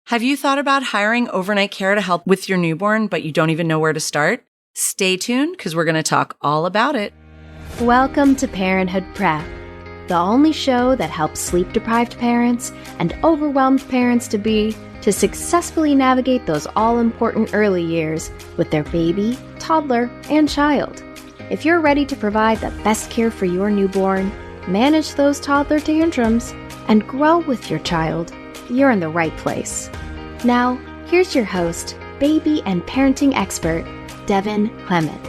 Have you thought about hiring overnight care to help with your newborn, but you don't even know where to start? Stay tuned, because we're going to talk all about it. Welcome to Parenthood Prep, the only show that helps sleep-deprived parents and overwhelmed parents-to-be to successfully navigate those all-important early years with their baby, toddler, and child. If you're ready to provide the best care for your newborn, manage those toddler tantrums, and grow with your child, you're in the right place. Now, here's your host, baby and parenting expert, Devin Clement.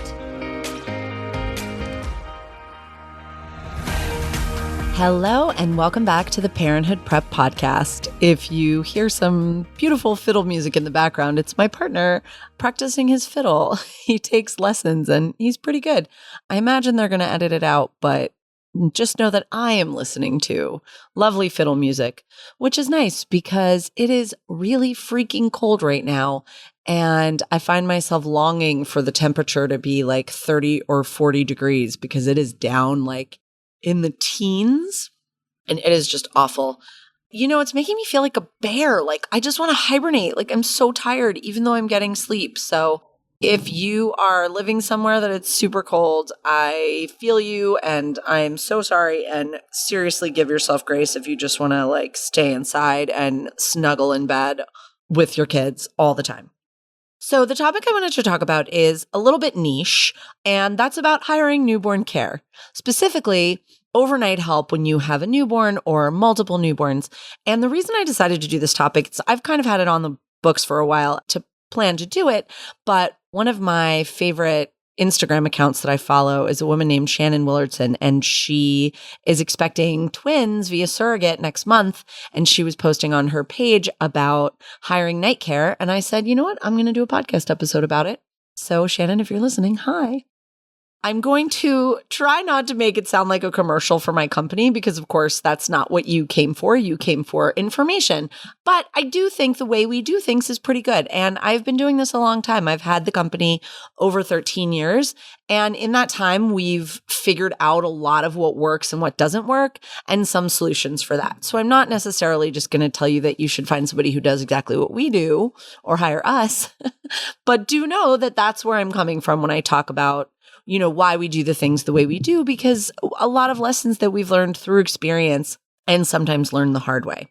Hello, and welcome back to the Parenthood Prep Podcast. If you hear some beautiful fiddle music in the background, it's my partner practicing his fiddle. He takes lessons and he's pretty good. I imagine they're going to edit it out, but just know that I am listening to lovely fiddle music, which is nice because it is really freaking cold right now. And I find myself longing for the temperature to be like 30 or 40 degrees because it is down like in the teens and it is just awful. You know, it's making me feel like a bear. Like I just want to hibernate. Like I'm so tired, even though I'm getting sleep. So if you are living somewhere that it's super cold, I feel you and I'm so sorry, and seriously give yourself grace if you just want to like stay inside and snuggle in bed with your kids all the time. So the topic I wanted to talk about is a little bit niche, and that's about hiring newborn care, specifically overnight help when you have a newborn or multiple newborns. And the reason I decided to do this topic is I've kind of had it on the books for a while to plan to do it, but one of my favorite Instagram accounts that I follow is a woman named Shannon Willardson, and she is expecting twins via surrogate next month. And she was posting on her page about hiring night care. And I said, you know what? I'm going to do a podcast episode about it. So Shannon, if you're listening, hi. I'm going to try not to make it sound like a commercial for my company because, of course, that's not what you came for. You came for information. But I do think the way we do things is pretty good. And I've been doing this a long time. I've had the company over 13 years. And in that time, we've figured out a lot of what works and what doesn't work and some solutions for that. So I'm not necessarily just going to tell you that you should find somebody who does exactly what we do or hire us. But do know that that's where I'm coming from when I talk about why we do the things the way we do, because a lot of lessons that we've learned through experience and sometimes learned the hard way.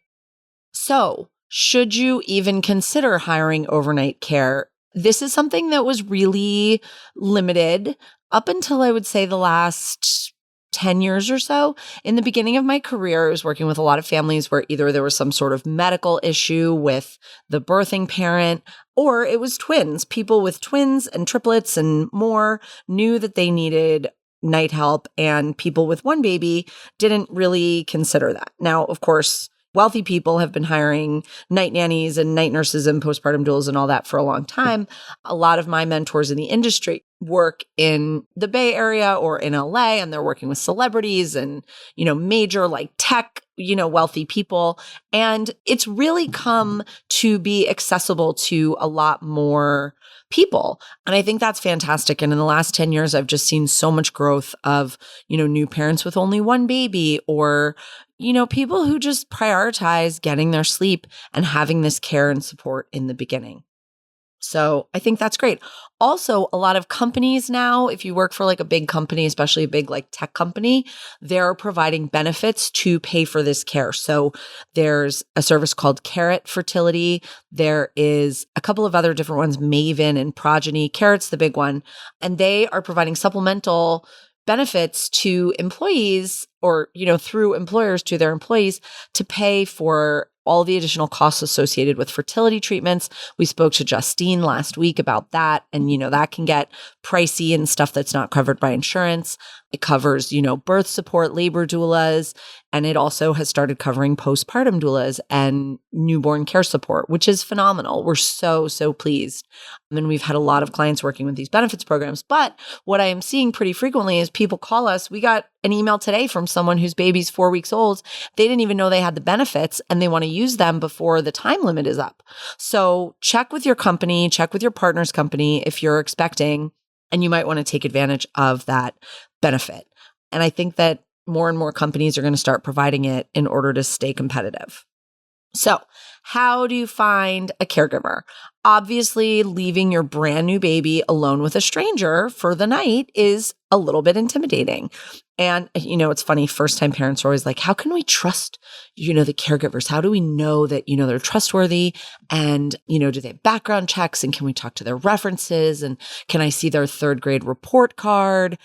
So, should you even consider hiring overnight care? This is something that was really limited up until I would say the last 10 years or so. In the beginning of my career, I was working with a lot of families where either there was some sort of medical issue with the birthing parent, or it was twins. People with twins and triplets and more knew that they needed night help, and people with one baby didn't really consider that. Now, of course, wealthy people have been hiring night nannies and night nurses and postpartum doulas and all that for a long time. A lot of my mentors in the industry work in the Bay Area or in LA, and they're working with celebrities and, major like tech, wealthy people. And it's really come to be accessible to a lot more people. And I think that's fantastic. And in the last 10 years, I've just seen so much growth of, new parents with only one baby, or people who just prioritize getting their sleep and having this care and support in the beginning. So I think that's great. Also, a lot of companies now, if you work for like a big company, especially a big like tech company, they're providing benefits to pay for this care. So there's a service called Carrot Fertility. There is a couple of other different ones, Maven and Progeny. Carrot's the big one. And they are providing supplemental benefits to employees or, through employers to their employees to pay for all the additional costs associated with fertility treatments. We spoke to Justine last week about that. And, that can get pricey and stuff that's not covered by insurance. It covers, birth support, labor doulas, and it also has started covering postpartum doulas and newborn care support, which is phenomenal. We're so, so pleased. And we've had a lot of clients working with these benefits programs. But what I am seeing pretty frequently is people call us. We got an email today from someone whose baby's 4 weeks old. They didn't even know they had the benefits and they want to use them before the time limit is up. So check with your company, check with your partner's company if you're expecting, and you might want to take advantage of that benefit. And I think that more and more companies are going to start providing it in order to stay competitive. So, how do you find a caregiver? Obviously, leaving your brand new baby alone with a stranger for the night is a little bit intimidating. And, it's funny, first time parents are always like, how can we trust, the caregivers? How do we know that, they're trustworthy? And, do they have background checks? And can we talk to their references? And can I see their third grade report card?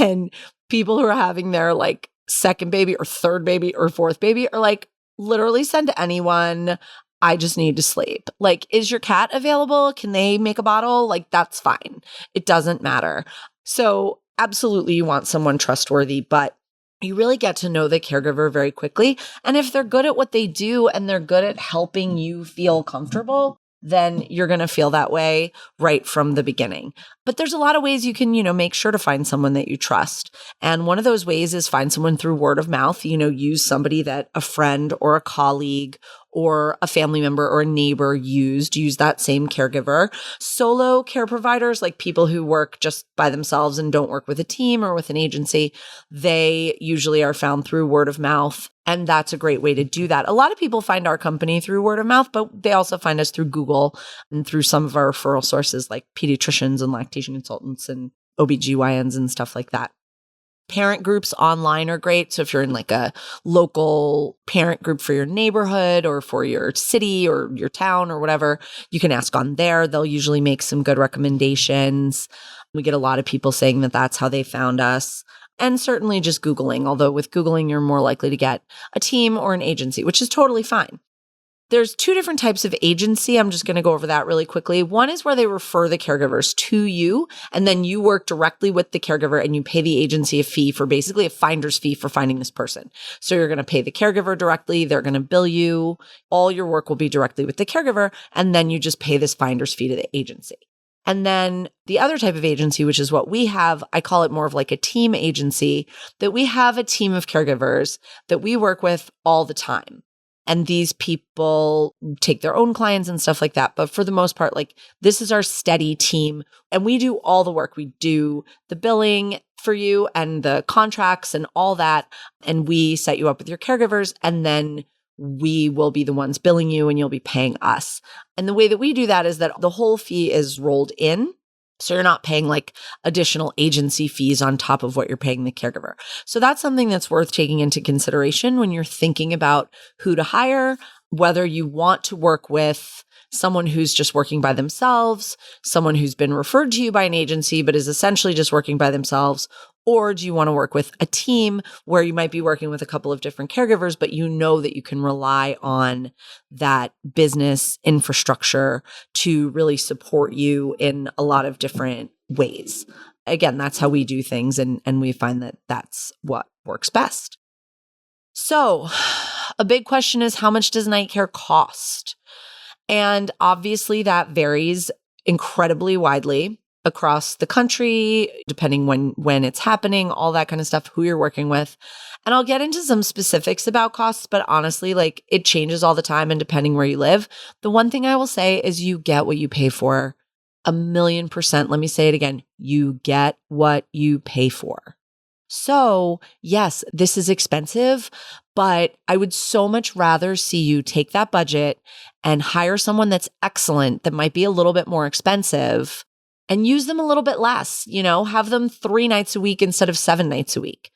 And people who are having their like second baby or third baby or fourth baby are like, literally send to anyone. I just need to sleep. Like, is your cat available? Can they make a bottle? Like, that's fine. It doesn't matter. So absolutely you want someone trustworthy, but you really get to know the caregiver very quickly. And if they're good at what they do and they're good at helping you feel comfortable, then you're going to feel that way right from the beginning. But there's a lot of ways you can, make sure to find someone that you trust. And one of those ways is find someone through word of mouth, use somebody that a friend or a colleague or a family member or a neighbor use that same caregiver. Solo care providers, like people who work just by themselves and don't work with a team or with an agency, they usually are found through word of mouth. And that's a great way to do that. A lot of people find our company through word of mouth, but they also find us through Google and through some of our referral sources like pediatricians and lactation consultants and OBGYNs and stuff like that. Parent groups online are great. So if you're in like a local parent group for your neighborhood or for your city or your town or whatever, you can ask on there. They'll usually make some good recommendations. We get a lot of people saying that that's how they found us. And certainly just Googling, although with Googling, you're more likely to get a team or an agency, which is totally fine. There's two different types of agency. I'm just going to go over that really quickly. One is where they refer the caregivers to you, and then you work directly with the caregiver and you pay the agency a fee for basically a finder's fee for finding this person. So you're going to pay the caregiver directly. They're going to bill you. All your work will be directly with the caregiver, and then you just pay this finder's fee to the agency. And then the other type of agency, which is what we have, I call it more of like a team agency, that we have a team of caregivers that we work with all the time. And these people take their own clients and stuff like that. But for the most part, like this is our steady team and we do all the work. We do the billing for you and the contracts and all that. And we set you up with your caregivers and then we will be the ones billing you and you'll be paying us. And the way that we do that is that the whole fee is rolled in. So you're not paying like additional agency fees on top of what you're paying the caregiver. So that's something that's worth taking into consideration when you're thinking about who to hire, whether you want to work with someone who's just working by themselves, someone who's been referred to you by an agency, but is essentially just working by themselves. Or do you want to work with a team where you might be working with a couple of different caregivers, but you know that you can rely on that business infrastructure to really support you in a lot of different ways? Again, that's how we do things. And we find that that's what works best. So a big question is, how much does night care cost? And obviously that varies incredibly widely across the country, depending when it's happening, all that kind of stuff, who you're working with. And I'll get into some specifics about costs, but honestly, like it changes all the time and depending where you live. The one thing I will say is you get what you pay for 1,000,000%. Let me say it again. You get what you pay for. So yes, this is expensive, but I would so much rather see you take that budget and hire someone that's excellent, that might be a little bit more expensive, and use them a little bit less, have them 3 nights a week instead of 7 nights a week,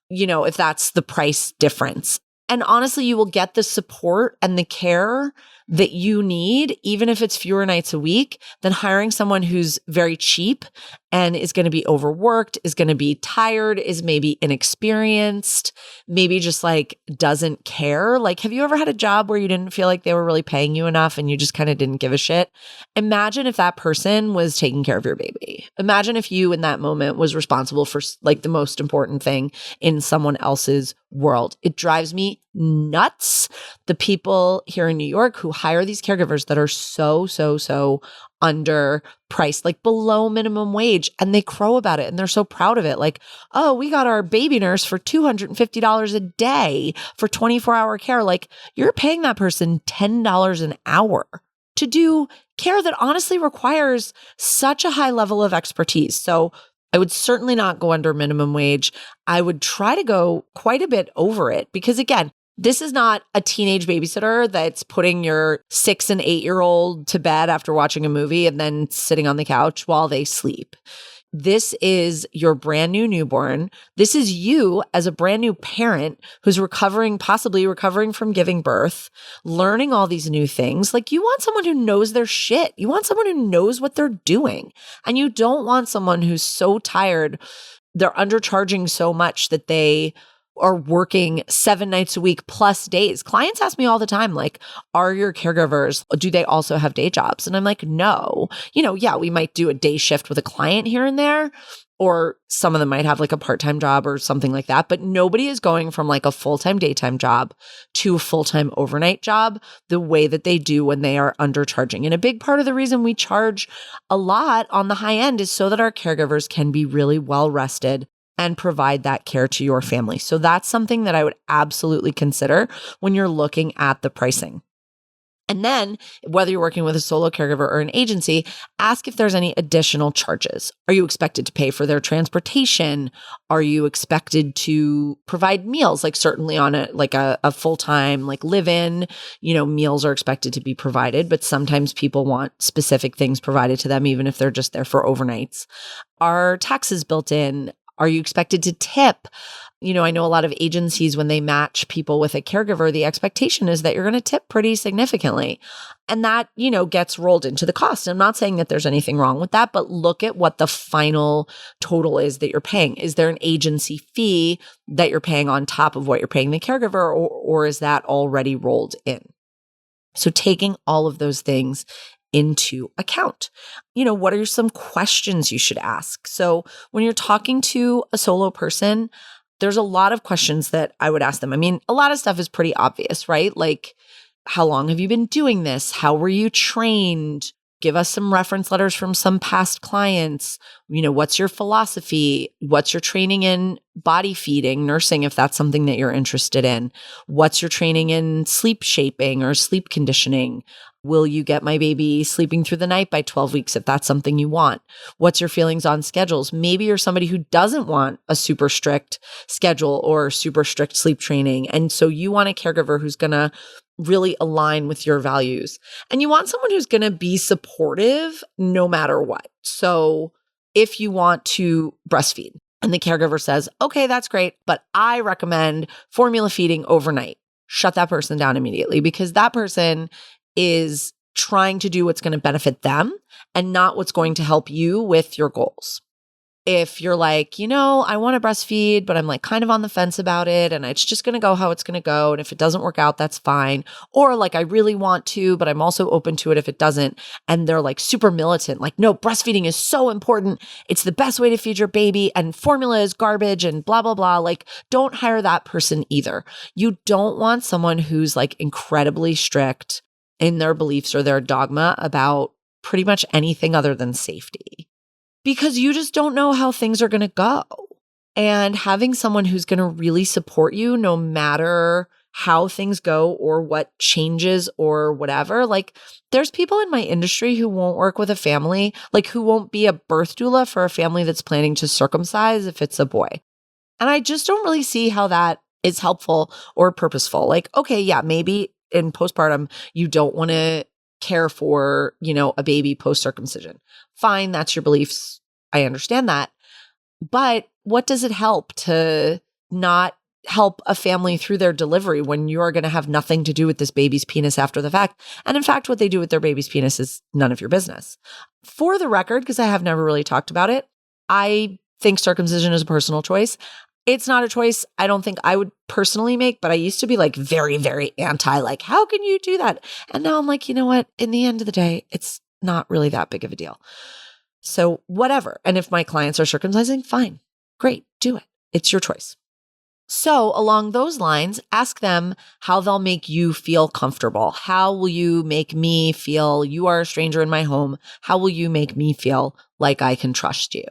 if that's the price difference. And honestly, you will get the support and the care that you need, even if it's fewer nights a week, than hiring someone who's very cheap and is going to be overworked, is going to be tired, is maybe inexperienced, maybe just like doesn't care. Like, have you ever had a job where you didn't feel like they were really paying you enough and you just kind of didn't give a shit? Imagine if that person was taking care of your baby. Imagine if you in that moment was responsible for like the most important thing in someone else's world. It drives me nuts. The people here in New York who hire these caregivers that are so underpriced, like below minimum wage, and they crow about it and they're so proud of it. Like, oh, we got our baby nurse for $250 a day for 24-hour care. Like, you're paying that person $10 an hour to do care that honestly requires such a high level of expertise. So I would certainly not go under minimum wage. I would try to go quite a bit over it because, again, This is not a teenage babysitter that's putting your 6 and 8-year-old to bed after watching a movie and then sitting on the couch while they sleep. This is your brand new newborn. This is you as a brand new parent who's possibly recovering from giving birth, learning all these new things. Like, you want someone who knows their shit. You want someone who knows what they're doing. And you don't want someone who's so tired, they're undercharging so much that they are working 7 nights a week plus days. Clients ask me all the time, like, are your caregivers, do they also have day jobs? And I'm like, no. Yeah, we might do a day shift with a client here and there, or some of them might have like a part-time job or something like that. But nobody is going from like a full-time daytime job to a full-time overnight job the way that they do when they are undercharging. And a big part of the reason we charge a lot on the high end is so that our caregivers can be really well rested and provide that care to your family. So that's something that I would absolutely consider when you're looking at the pricing. And then, whether you're working with a solo caregiver or an agency, ask if there's any additional charges. Are you expected to pay for their transportation? Are you expected to provide meals? Like, certainly on a full-time like live-in, meals are expected to be provided, but sometimes people want specific things provided to them, even if they're just there for overnights. Are taxes built in? Are you expected to tip? I know a lot of agencies, when they match people with a caregiver, the expectation is that you're going to tip pretty significantly. And that, gets rolled into the cost. I'm not saying that there's anything wrong with that, but look at what the final total is that you're paying. Is there an agency fee that you're paying on top of what you're paying the caregiver, or is that already rolled in? So taking all of those things into account. What are some questions you should ask? So when you're talking to a solo person, there's a lot of questions that I would ask them. I mean, a lot of stuff is pretty obvious, right? Like, how long have you been doing this? How were you trained? Give us some reference letters from some past clients. What's your philosophy? What's your training in body feeding, nursing, if that's something that you're interested in? What's your training in sleep shaping or sleep conditioning? Will you get my baby sleeping through the night by 12 weeks if that's something you want? What's your feelings on schedules? Maybe you're somebody who doesn't want a super strict schedule or super strict sleep training. And so you want a caregiver who's going to really align with your values. And you want someone who's going to be supportive no matter what. So if you want to breastfeed and the caregiver says, okay, that's great, but I recommend formula feeding overnight, shut that person down immediately, because that person is trying to do what's going to benefit them and not what's going to help you with your goals. If you're like, I want to breastfeed, but I'm like kind of on the fence about it, and it's just going to go how it's going to go. And if it doesn't work out, that's fine. Or like, I really want to, but I'm also open to it if it doesn't. And they're like super militant, like, no, breastfeeding is so important. It's the best way to feed your baby, and formula is garbage and blah, blah, blah. Like, don't hire that person either. You don't want someone who's like incredibly strict in their beliefs or their dogma about pretty much anything other than safety, because you just don't know how things are going to go. And having someone who's going to really support you no matter how things go or what changes or whatever. Like, there's people in my industry who won't work with a family, like who won't be a birth doula for a family that's planning to circumcise if it's a boy. And I just don't really see how that is helpful or purposeful. Like, okay, yeah, maybe in postpartum, you don't want to care for, a baby post-circumcision. Fine, that's your beliefs. I understand that. But what does it help to not help a family through their delivery when you are going to have nothing to do with this baby's penis after the fact? And in fact, what they do with their baby's penis is none of your business. For the record, because I have never really talked about it, I think circumcision is a personal choice. It's not a choice I don't think I would personally make, but I used to be like very, very anti, like, how can you do that? And now I'm like, you know what? In the end of the day, it's not really that big of a deal. So whatever. And if my clients are circumcising, fine, great, do it. It's your choice. So along those lines, ask them how they'll make you feel comfortable. How will you make me feel? You are a stranger in my home. How will you make me feel like I can trust you?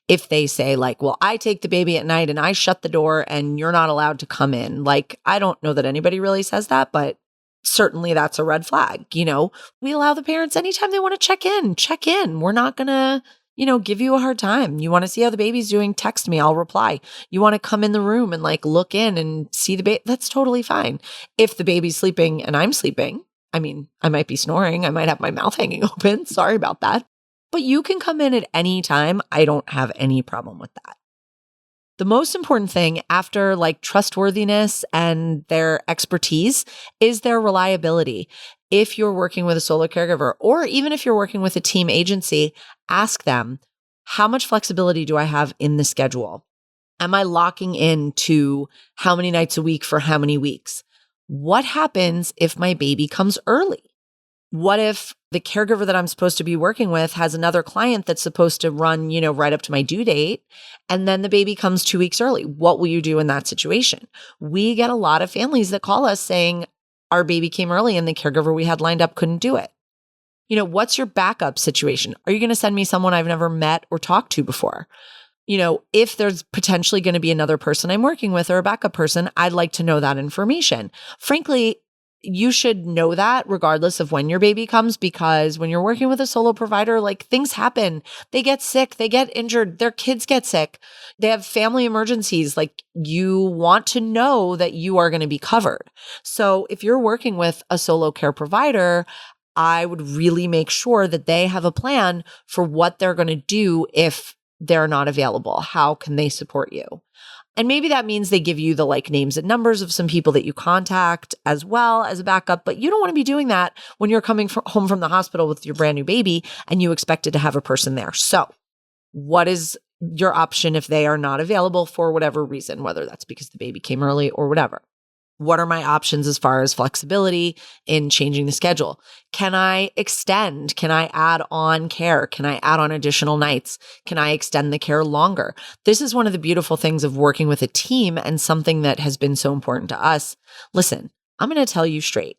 If they say like, well, I take the baby at night and I shut the door and you're not allowed to come in. Like, I don't know that anybody really says that, but certainly that's a red flag. We allow the parents anytime they want to check in. We're not going to, give you a hard time. You want to see how the baby's doing, text me, I'll reply. You want to come in the room and like look in and see the baby, that's totally fine. If the baby's sleeping and I'm sleeping, I mean, I might be snoring, I might have my mouth hanging open, sorry about that. But you can come in at any time. I don't have any problem with that. The most important thing after like trustworthiness and their expertise is their reliability. If you're working with a solo caregiver, or even if you're working with a team agency, ask them, how much flexibility do I have in the schedule? Am I locking in to how many nights a week for how many weeks? What happens if my baby comes early? What if the caregiver that I'm supposed to be working with has another client that's supposed to run, right up to my due date, and then the baby comes 2 weeks early? What will you do in that situation? We get a lot of families that call us saying, our baby came early and the caregiver we had lined up couldn't do it. What's your backup situation? Are you going to send me someone I've never met or talked to before? If there's potentially going to be another person I'm working with or a backup person, I'd like to know that information. Frankly, you should know that regardless of when your baby comes, because when you're working with a solo provider, like things happen. They get sick, they get injured, their kids get sick, they have family emergencies. Like you want to know that you are going to be covered. So if you're working with a solo care provider, I would really make sure that they have a plan for what they're going to do if they're not available. How can they support you? And maybe that means they give you the like names and numbers of some people that you contact as well as a backup, but you don't want to be doing that when you're coming home from the hospital with your brand new baby and you expected to have a person there. So what is your option if they are not available for whatever reason, whether that's because the baby came early or whatever? What are my options as far as flexibility in changing the schedule? Can I extend? Can I add on care? Can I add on additional nights? Can I extend the care longer? This is one of the beautiful things of working with a team and something that has been so important to us. Listen, I'm going to tell you straight.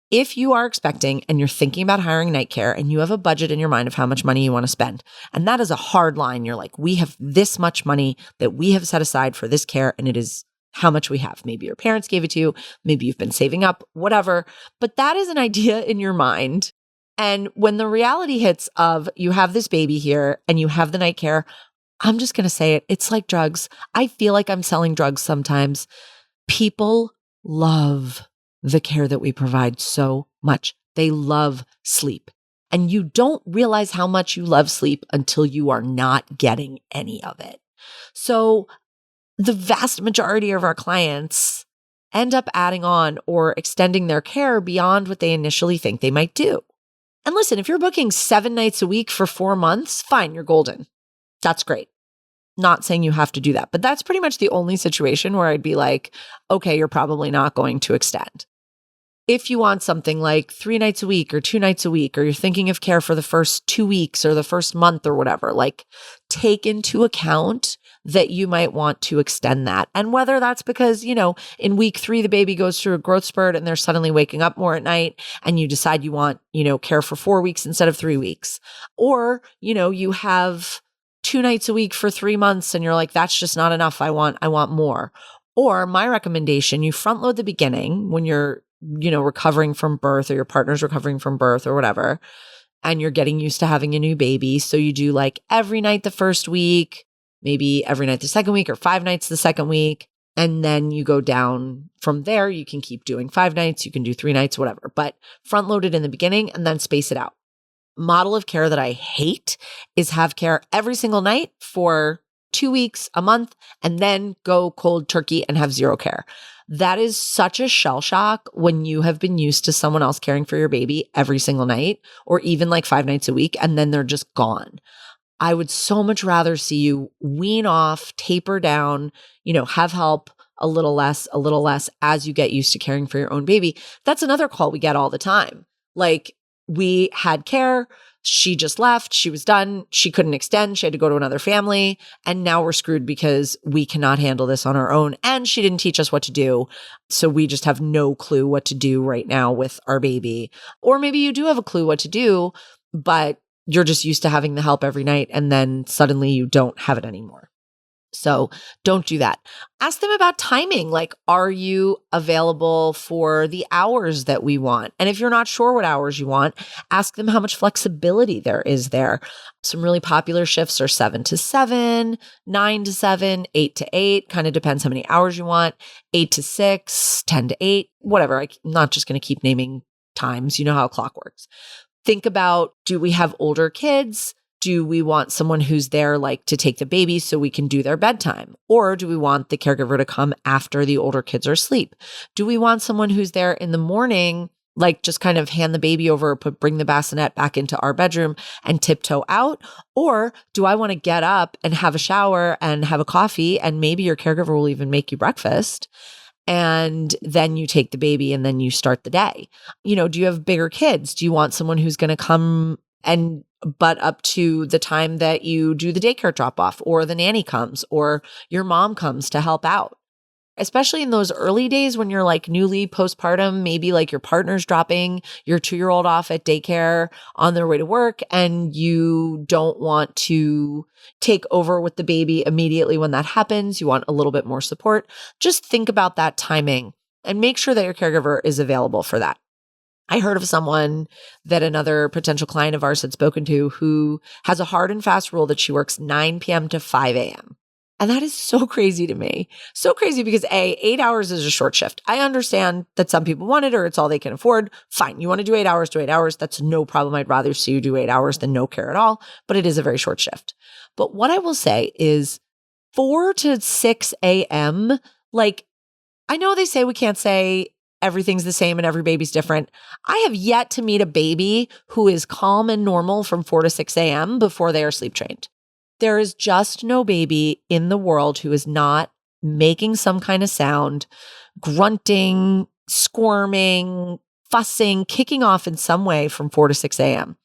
If you are expecting and you're thinking about hiring night care and you have a budget in your mind of how much money you want to spend, and that is a hard line, you're like, we have this much money that we have set aside for this care, and it is how much we have. Maybe your parents gave it to you. Maybe you've been saving up, whatever. But that is an idea in your mind. And when the reality hits of you have this baby here and you have the night care, I'm just going to say it. It's like drugs. I feel like I'm selling drugs sometimes. People love the care that we provide so much. They love sleep. And you don't realize how much you love sleep until you are not getting any of it. So the vast majority of our clients end up adding on or extending their care beyond what they initially think they might do. And listen, if you're booking 7 nights a week for 4 months, fine, you're golden. That's great. Not saying you have to do that, but that's pretty much the only situation where I'd be like, okay, you're probably not going to extend. If you want something like 3 nights a week or 2 nights a week, or you're thinking of care for the first 2 weeks or the first month or whatever, like take into account that you might want to extend that. And whether that's because, in week 3, the baby goes through a growth spurt and they're suddenly waking up more at night and you decide you want, care for 4 weeks instead of 3 weeks. Or, you have 2 nights a week for 3 months and you're like, that's just not enough. I want more. Or my recommendation, you front load the beginning when you're, recovering from birth or your partner's recovering from birth or whatever, and you're getting used to having a new baby. So you do like every night the first week, maybe every night the second week, or 5 nights the second week. And then you go down from there. You can keep doing 5 nights, you can do 3 nights, whatever, but front load it in the beginning and then space it out. Model of care that I hate is have care every single night for 2 weeks, a month, and then go cold turkey and have zero care. That is such a shell shock when you have been used to someone else caring for your baby every single night, or even like 5 nights a week, and then they're just gone. I would so much rather see you wean off, taper down, have help a little less as you get used to caring for your own baby. That's another call we get all the time. Like, we had care, she just left, she was done, she couldn't extend, she had to go to another family, and now we're screwed because we cannot handle this on our own, and she didn't teach us what to do, so we just have no clue what to do right now with our baby. Or maybe you do have a clue what to do, but you're just used to having the help every night, and then suddenly you don't have it anymore. So don't do that. Ask them about timing. Like, are you available for the hours that we want? And if you're not sure what hours you want, ask them how much flexibility there is there. Some really popular shifts are 7 to 7, 9 to 7, 8 to 8, kind of depends how many hours you want, 8 to 6, 10 to 8, whatever. I'm not just going to keep naming times. You know how a clock works. Think about, do we have older kids? Do we want someone who's there like to take the baby so we can do their bedtime? Or do we want the caregiver to come after the older kids are asleep? Do we want someone who's there in the morning, like just kind of hand the baby over, bring the bassinet back into our bedroom and tiptoe out? Or do I want to get up and have a shower and have a coffee, and maybe your caregiver will even make you breakfast, and then you take the baby and then you start the day? Do you have bigger kids? Do you want someone who's going to come and butt up to the time that you do the daycare drop off, or the nanny comes, or your mom comes to help out? Especially in those early days when you're like newly postpartum, maybe like your partner's dropping your 2-year-old off at daycare on their way to work, and you don't want to take over with the baby immediately when that happens. You want a little bit more support. Just think about that timing and make sure that your caregiver is available for that. I heard of someone that another potential client of ours had spoken to who has a hard and fast rule that she works 9 p.m. to 5 a.m. And that is so crazy to me. So crazy because 8 hours is a short shift. I understand that some people want it or it's all they can afford. Fine. You want to do 8 hours, do 8 hours. That's no problem. I'd rather see you do 8 hours than no care at all, but it is a very short shift. But what I will say is 4 to 6 a.m., like, I know they say we can't say everything's the same and every baby's different. I have yet to meet a baby who is calm and normal from 4 to 6 a.m. before they are sleep trained. There is just no baby in the world who is not making some kind of sound, grunting, squirming, fussing, kicking off in some way from 4 to 6 a.m.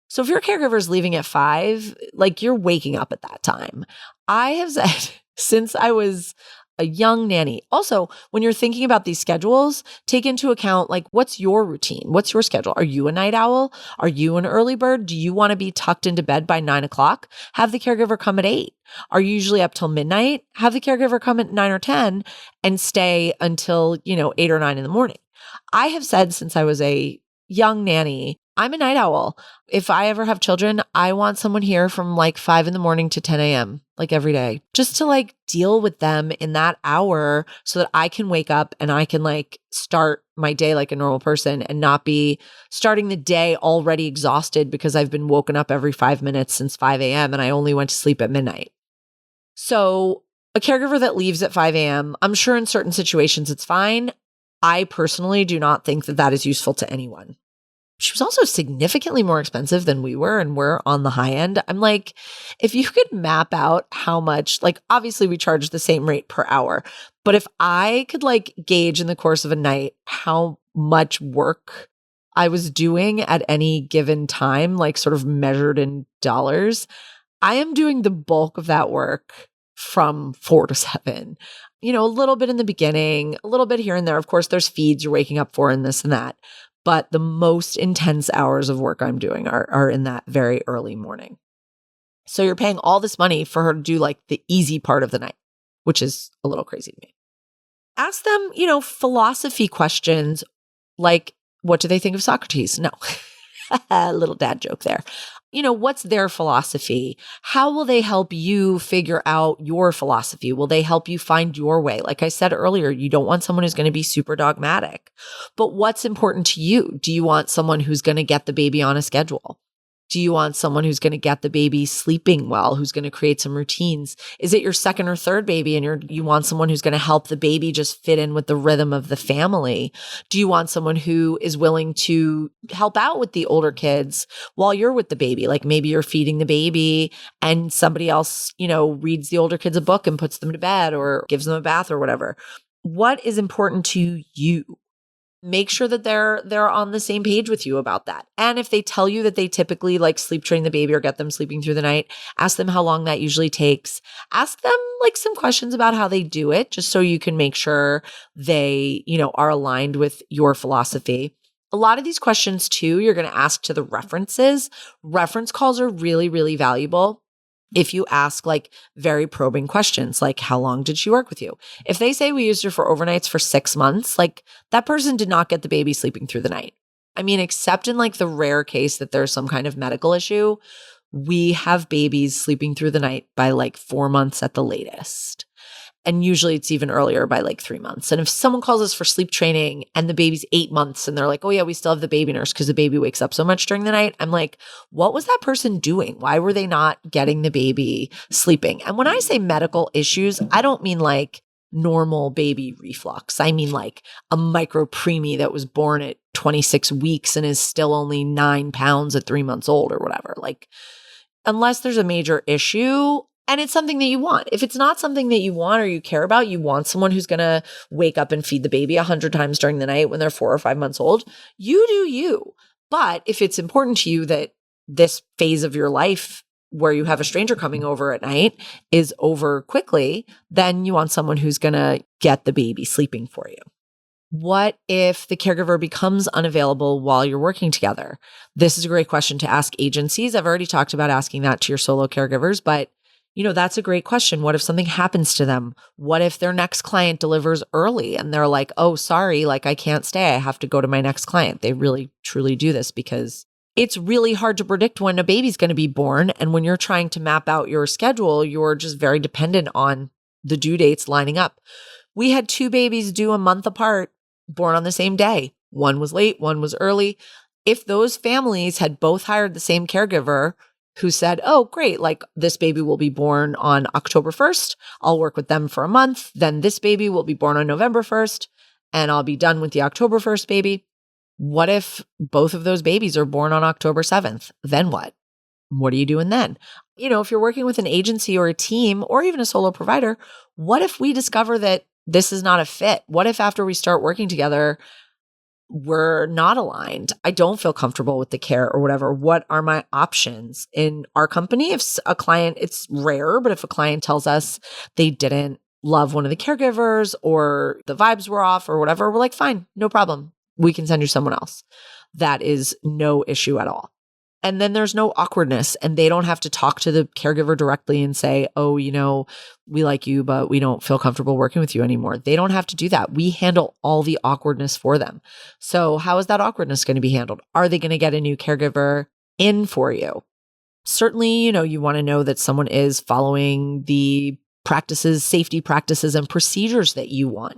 So if your caregiver is leaving at 5, like, you're waking up at that time. I have said since I was a young nanny. Also, when you're thinking about these schedules, take into account, like, what's your routine? What's your schedule? Are you a night owl? Are you an early bird? Do you want to be tucked into bed by 9 o'clock? Have the caregiver come at 8. Are you usually up till midnight? Have the caregiver come at 9 or 10 and stay until, 8 or 9 in the morning. I have said since I was a young nanny, I'm a night owl. If I ever have children, I want someone here from like 5 in the morning to 10 a.m., like every day, just to like deal with them in that hour so that I can wake up and I can like start my day like a normal person and not be starting the day already exhausted because I've been woken up every 5 minutes since 5 a.m. and I only went to sleep at midnight. So a caregiver that leaves at 5 a.m., I'm sure in certain situations it's fine. I personally do not think that that is useful to anyone. She was also significantly more expensive than we were, and we're on the high end. I'm like, if you could map out how much, like, obviously we charge the same rate per hour, but if I could like gauge in the course of a night how much work I was doing at any given time, like sort of measured in dollars, I am doing the bulk of that work from 4 to 7. A little bit in the beginning, a little bit here and there. Of course, there's feeds you're waking up for and this and that. But the most intense hours of work I'm doing are in that very early morning. So you're paying all this money for her to do like the easy part of the night, which is a little crazy to me. Ask them, philosophy questions like, what do they think of Socrates? No, a little dad joke there. What's their philosophy? How will they help you figure out your philosophy? Will they help you find your way? Like I said earlier, you don't want someone who's going to be super dogmatic. But what's important to you? Do you want someone who's going to get the baby on a schedule? Do you want someone who's going to get the baby sleeping well, who's going to create some routines? Is it your second or third baby and you want someone who's going to help the baby just fit in with the rhythm of the family? Do you want someone who is willing to help out with the older kids while you're with the baby? Like maybe you're feeding the baby and somebody else, reads the older kids a book and puts them to bed or gives them a bath or whatever. What is important to you? Make sure that they're on the same page with you about that. And if they tell you that they typically like sleep train the baby or get them sleeping through the night, ask them how long that usually takes. Ask them like some questions about how they do it, just so you can make sure they, are aligned with your philosophy. A lot of these questions too, you're going to ask to the references. Reference calls are really, really valuable. If you ask like very probing questions, like how long did she work with you? If they say we used her for overnights for 6 months, like that person did not get the baby sleeping through the night. I mean, except in like the rare case that there's some kind of medical issue, we have babies sleeping through the night by like 4 months at the latest. And usually it's even earlier by like 3 months. And if someone calls us for sleep training and the baby's 8 months and they're like, oh yeah, we still have the baby nurse because the baby wakes up so much during the night, I'm like, what was that person doing? Why were they not getting the baby sleeping? And when I say medical issues, I don't mean like normal baby reflux. I mean like a micro preemie that was born at 26 weeks and is still only 9 pounds at 3 months old or whatever. Like, unless there's a major issue, and it's something that you want. If it's not something that you want or you care about, you want someone who's going to wake up and feed the baby 100 times during the night when they're 4 or 5 months old, you do you. But if it's important to you that this phase of your life where you have a stranger coming over at night is over quickly, then you want someone who's going to get the baby sleeping for you. What if the caregiver becomes unavailable while you're working together? This is a great question to ask agencies. I've already talked about asking that to your solo caregivers, but that's a great question. What if something happens to them? What if their next client delivers early and they're like, oh, sorry, like I can't stay. I have to go to my next client. They really, truly do this because it's really hard to predict when a baby's going to be born. And when you're trying to map out your schedule, you're just very dependent on the due dates lining up. We had 2 babies due a month apart, born on the same day. One was late, one was early. If those families had both hired the same caregiver who said, oh, great, like this baby will be born on October 1st. I'll work with them for a month. Then this baby will be born on November 1st and I'll be done with the October 1st baby. What if both of those babies are born on October 7th? Then what? What are you doing then? If you're working with an agency or a team or even a solo provider, what if we discover that this is not a fit? What if after we start working together, we're not aligned? I don't feel comfortable with the care or whatever. What are my options in our company? If a client, it's rare, but if a client tells us they didn't love one of the caregivers or the vibes were off or whatever, we're like, fine, no problem. We can send you someone else. That is no issue at all. And then there's no awkwardness and they don't have to talk to the caregiver directly and say, oh, we like you, but we don't feel comfortable working with you anymore. They don't have to do that. We handle all the awkwardness for them. So how is that awkwardness going to be handled? Are they going to get a new caregiver in for you? Certainly, you want to know that someone is following the practices, safety practices and procedures that you want.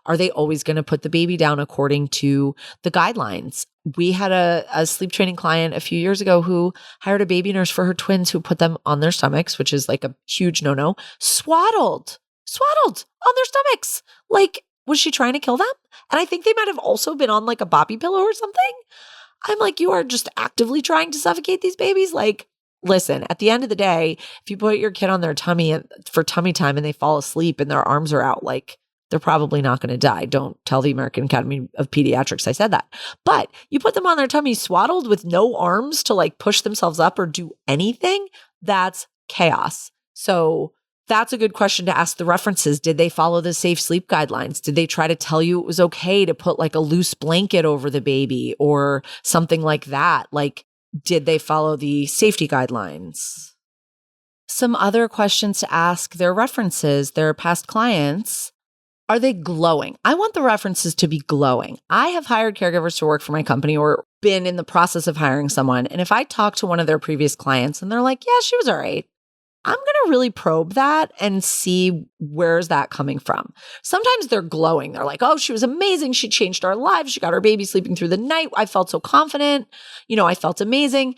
Are they always going to put the baby down according to the guidelines? We had a sleep training client a few years ago who hired a baby nurse for her twins who put them on their stomachs, which is like a huge no-no, swaddled on their stomachs. Like, was she trying to kill them? And I think they might have also been on like a bobby pillow or something. I'm like, you are just actively trying to suffocate these babies. Like, listen, at the end of the day, if you put your kid on their tummy for tummy time and they fall asleep and their arms are out, like they're probably not going to die. Don't tell the American Academy of Pediatrics I said that. But you put them on their tummy swaddled with no arms to like push themselves up or do anything, that's chaos. So that's a good question to ask the references. Did they follow the safe sleep guidelines? Did they try to tell you it was okay to put like a loose blanket over the baby or something like that? Like, did they follow the safety guidelines? Some other questions to ask their references, their past clients. Are they glowing? I want the references to be glowing. I have hired caregivers to work for my company or been in the process of hiring someone. And if I talk to one of their previous clients and they're like, yeah, she was all right, I'm going to really probe that and see where's that coming from. Sometimes they're glowing. They're like, oh, she was amazing. She changed our lives. She got our baby sleeping through the night. I felt so confident. I felt amazing.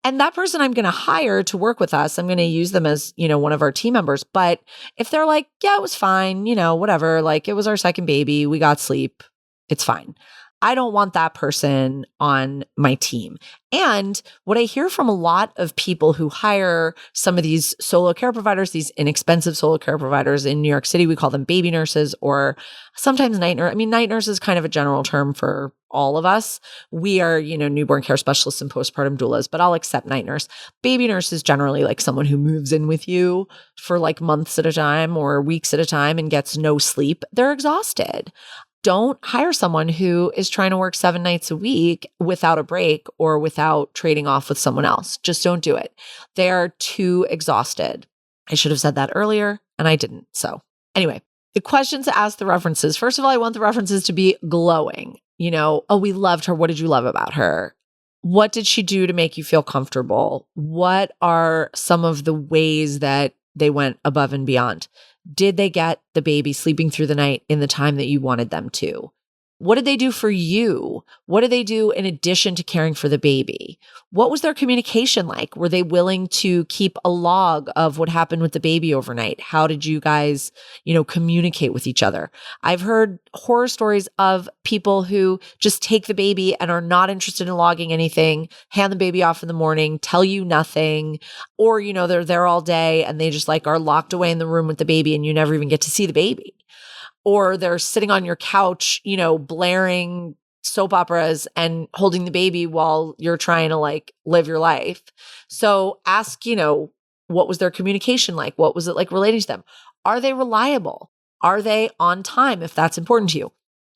And that person I'm going to hire to work with us, I'm going to use them as, one of our team members. But if they're like, yeah, it was fine, whatever, like it was our second baby, we got sleep, it's fine. I don't want that person on my team. And what I hear from a lot of people who hire some of these solo care providers, these inexpensive solo care providers in New York City, we call them baby nurses or sometimes night nurse. I mean, night nurse is kind of a general term for all of us. We are, newborn care specialists and postpartum doulas, but I'll accept night nurse. Baby nurse is generally like someone who moves in with you for like months at a time or weeks at a time and gets no sleep. They're exhausted. Don't hire someone who is trying to work 7 nights a week without a break or without trading off with someone else. Just don't do it. They are too exhausted. I should have said that earlier and I didn't. So anyway, the questions to ask the references. First of all, I want the references to be glowing. Oh, we loved her. What did you love about her? What did she do to make you feel comfortable? What are some of the ways that they went above and beyond? Did they get the baby sleeping through the night in the time that you wanted them to? What did they do for you? What did they do in addition to caring for the baby? What was their communication like? Were they willing to keep a log of what happened with the baby overnight? How did you guys, communicate with each other? I've heard horror stories of people who just take the baby and are not interested in logging anything, hand the baby off in the morning, tell you nothing, or, they're there all day and they just are locked away in the room with the baby and you never even get to see the baby. Or they're sitting on your couch, blaring soap operas and holding the baby while you're trying to live your life. So ask, what was their communication like? What was it like relating to them? Are they reliable? Are they on time if that's important to you?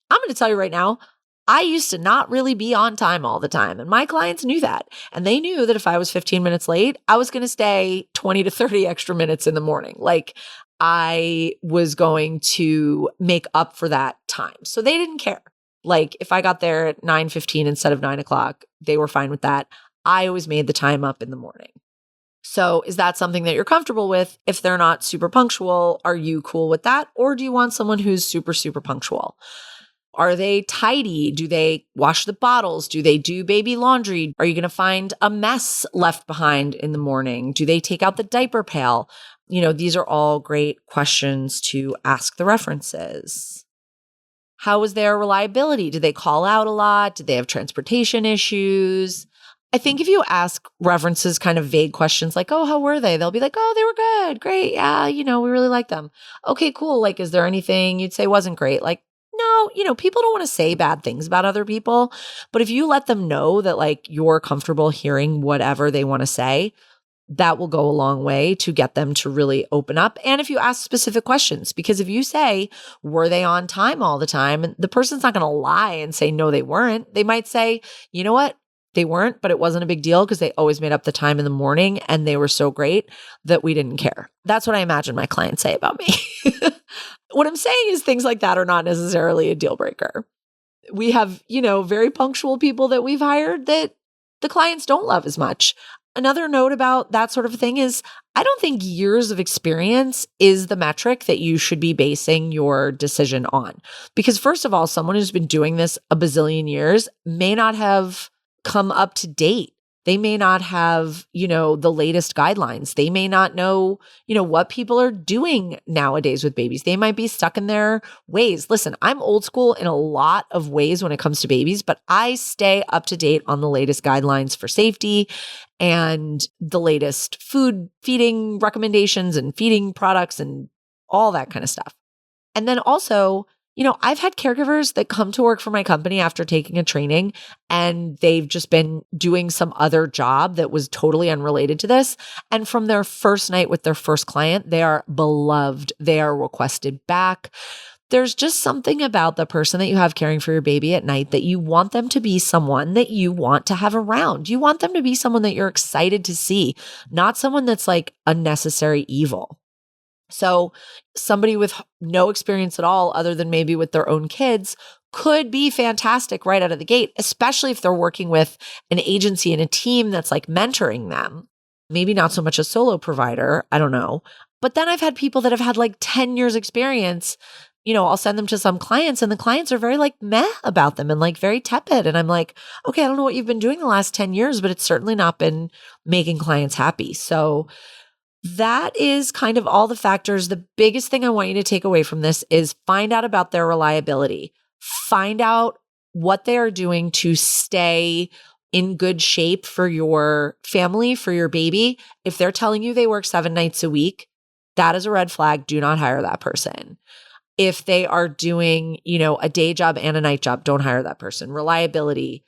I'm going to tell you right now, I used to not really be on time all the time. And my clients knew that. And they knew that if I was 15 minutes late, I was going to stay 20 to 30 extra minutes in the morning. I was going to make up for that time. So they didn't care. If I got there at 9:15 instead of 9 o'clock, they were fine with that. I always made the time up in the morning. So is that something that you're comfortable with? If they're not super punctual, are you cool with that? Or do you want someone who's super, super punctual? Are they tidy? Do they wash the bottles? Do they do baby laundry? Are you going to find a mess left behind in the morning? Do they take out the diaper pail? These are all great questions to ask the references. How is their reliability? Did they call out a lot? Did they have transportation issues? I think if you ask references kind of vague questions like, oh, how were they? They'll be like, oh, they were good. Great. Yeah. We really like them. Okay, cool. Is there anything you'd say wasn't great? No, people don't want to say bad things about other people. But if you let them know that you're comfortable hearing whatever they want to say, that will go a long way to get them to really open up. And if you ask specific questions, because if you say, were they on time all the time? The person's not going to lie and say, no, they weren't. They might say, you know what? They weren't, but it wasn't a big deal because they always made up the time in the morning and they were so great that we didn't care. That's what I imagine my clients say about me. What I'm saying is things like that are not necessarily a deal breaker. We have, very punctual people that we've hired that the clients don't love as much. Another note about that sort of thing is I don't think years of experience is the metric that you should be basing your decision on. Because first of all, someone who's been doing this a bazillion years may not have come up to date. They may not have, the latest guidelines. They may not know, what people are doing nowadays with babies. They might be stuck in their ways. Listen, I'm old school in a lot of ways when it comes to babies, but I stay up to date on the latest guidelines for safety and the latest food feeding recommendations and feeding products and all that kind of stuff. And then also, I've had caregivers that come to work for my company after taking a training and they've just been doing some other job that was totally unrelated to this. And from their first night with their first client, they are beloved. They are requested back. There's just something about the person that you have caring for your baby at night that you want them to be someone that you want to have around. You want them to be someone that you're excited to see, not someone that's a necessary evil. So somebody with no experience at all, other than maybe with their own kids, could be fantastic right out of the gate, especially if they're working with an agency and a team that's mentoring them. Maybe not so much a solo provider. I don't know. But then I've had people that have had 10 years experience. I'll send them to some clients and the clients are very meh about them and very tepid. And I'm like, okay, I don't know what you've been doing the last 10 years, but it's certainly not been making clients happy. So that is kind of all the factors. The biggest thing I want you to take away from this is find out about their reliability. Find out what they are doing to stay in good shape for your family, for your baby. If they're telling you they work 7 nights a week, that is a red flag. Do not hire that person. If they are doing, a day job and a night job, don't hire that person. Reliability,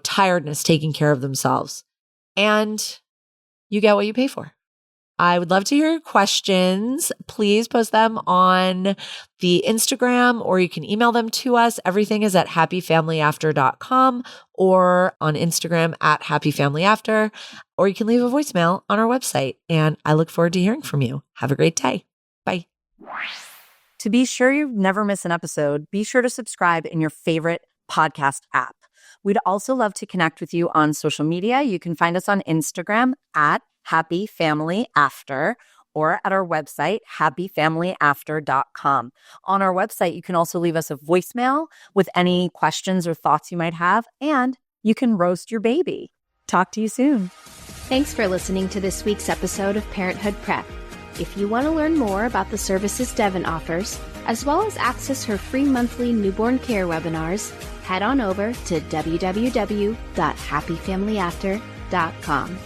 tiredness, taking care of themselves. And you get what you pay for. I would love to hear your questions. Please post them on the Instagram, or you can email them to us. Everything is at happyfamilyafter.com or on Instagram at happyfamilyafter, or you can leave a voicemail on our website. And I look forward to hearing from you. Have a great day. Bye. To be sure you never miss an episode, be sure to subscribe in your favorite podcast app. We'd also love to connect with you on social media. You can find us on Instagram at happyfamilyafter or at our website, happyfamilyafter.com. On our website, you can also leave us a voicemail with any questions or thoughts you might have, and you can roast your baby. Talk to you soon. Thanks for listening to this week's episode of Parenthood Prep. If you want to learn more about the services Devin offers, as well as access her free monthly newborn care webinars, head on over to www.happyfamilyafter.com.